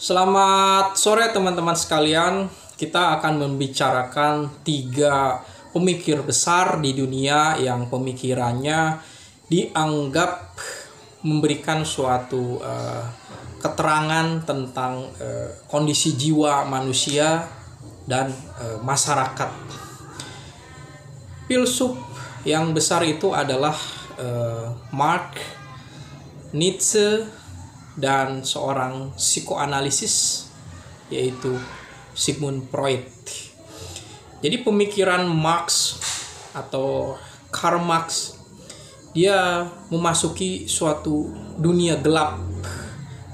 Selamat sore teman-teman sekalian. Kita akan membicarakan 3 pemikir besar di dunia yang pemikirannya dianggap memberikan suatu keterangan tentang kondisi jiwa manusia dan masyarakat. Filsuf yang besar itu adalah Marx, Nietzsche, dan seorang psikoanalisis yaitu Sigmund Freud. Jadi pemikiran Marx atau Karl Marx, dia memasuki suatu dunia gelap,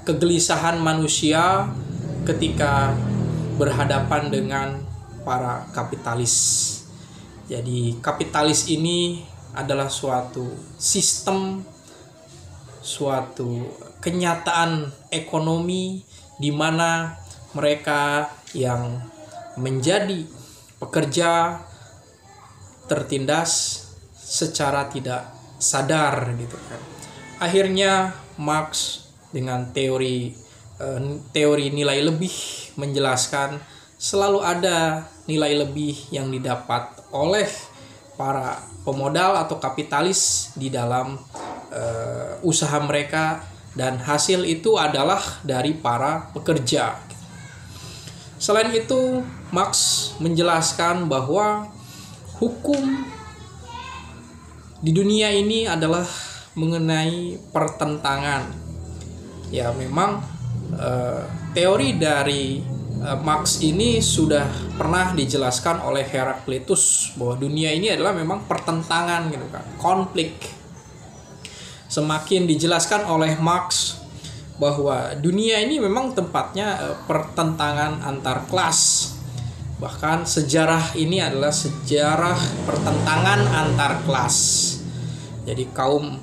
kegelisahan manusia ketika berhadapan dengan para kapitalis. Jadi kapitalis ini adalah suatu sistem, suatu kenyataan ekonomi di mana mereka yang menjadi pekerja tertindas secara tidak sadar gitu kan. Akhirnya Marx dengan teori nilai lebih menjelaskan selalu ada nilai lebih yang didapat oleh para pemodal atau kapitalis di dalam usaha mereka, dan hasil itu adalah dari para pekerja. Selain itu, Marx menjelaskan bahwa hukum di dunia ini adalah mengenai pertentangan. Ya, memang teori dari Marx ini sudah pernah dijelaskan oleh Heraklitus bahwa dunia ini adalah memang pertentangan gitu kan, konflik. Semakin dijelaskan oleh Marx bahwa dunia ini memang tempatnya pertentangan antar kelas. Bahkan sejarah ini adalah sejarah pertentangan antar kelas. Jadi kaum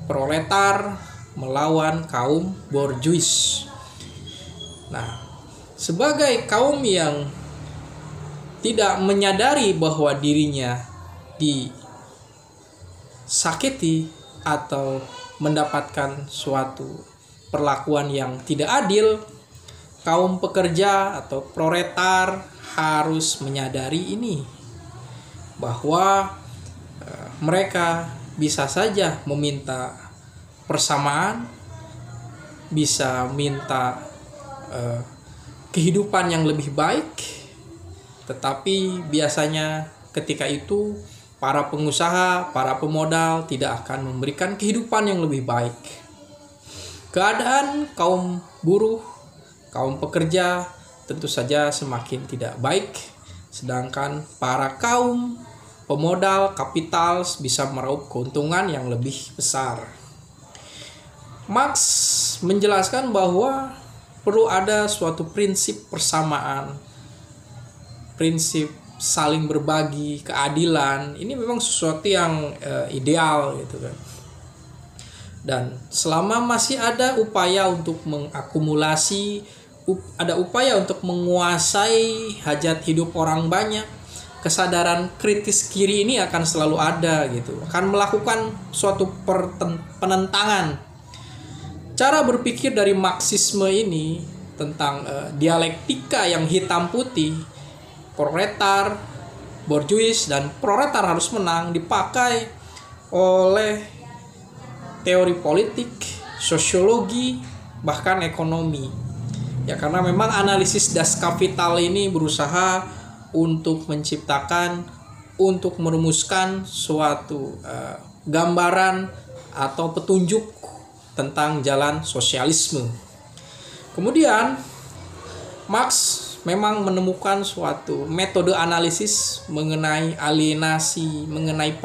proletar melawan kaum borjuis. Nah, sebagai kaum yang tidak menyadari bahwa dirinya disakiti atau mendapatkan suatu perlakuan yang tidak adil, kaum pekerja atau proletar harus menyadari ini, bahwa mereka bisa saja meminta persamaan, bisa minta kehidupan yang lebih baik, tetapi biasanya ketika itu para pengusaha, para pemodal tidak akan memberikan kehidupan yang lebih baik. Keadaan kaum buruh, kaum pekerja tentu saja semakin tidak baik, sedangkan para kaum pemodal, kapital bisa meraup keuntungan yang lebih besar. Marx menjelaskan bahwa perlu ada suatu prinsip persamaan, prinsip saling berbagi, keadilan. Ini memang sesuatu yang ideal gitu kan. Dan selama masih ada upaya untuk mengakumulasi, ada upaya untuk menguasai hajat hidup orang banyak, kesadaran kritis kiri ini akan selalu ada gitu. Akan melakukan suatu penentangan. Cara berpikir dari Marxisme ini tentang dialektika yang hitam putih, proletar, borjuis, dan proletar harus menang, dipakai oleh teori politik, sosiologi, bahkan ekonomi. Ya, karena memang analisis Das Kapital ini berusaha untuk menciptakan, untuk merumuskan suatu gambaran atau petunjuk tentang jalan sosialisme. Kemudian Marx memang menemukan suatu metode analisis mengenai alienasi, mengenai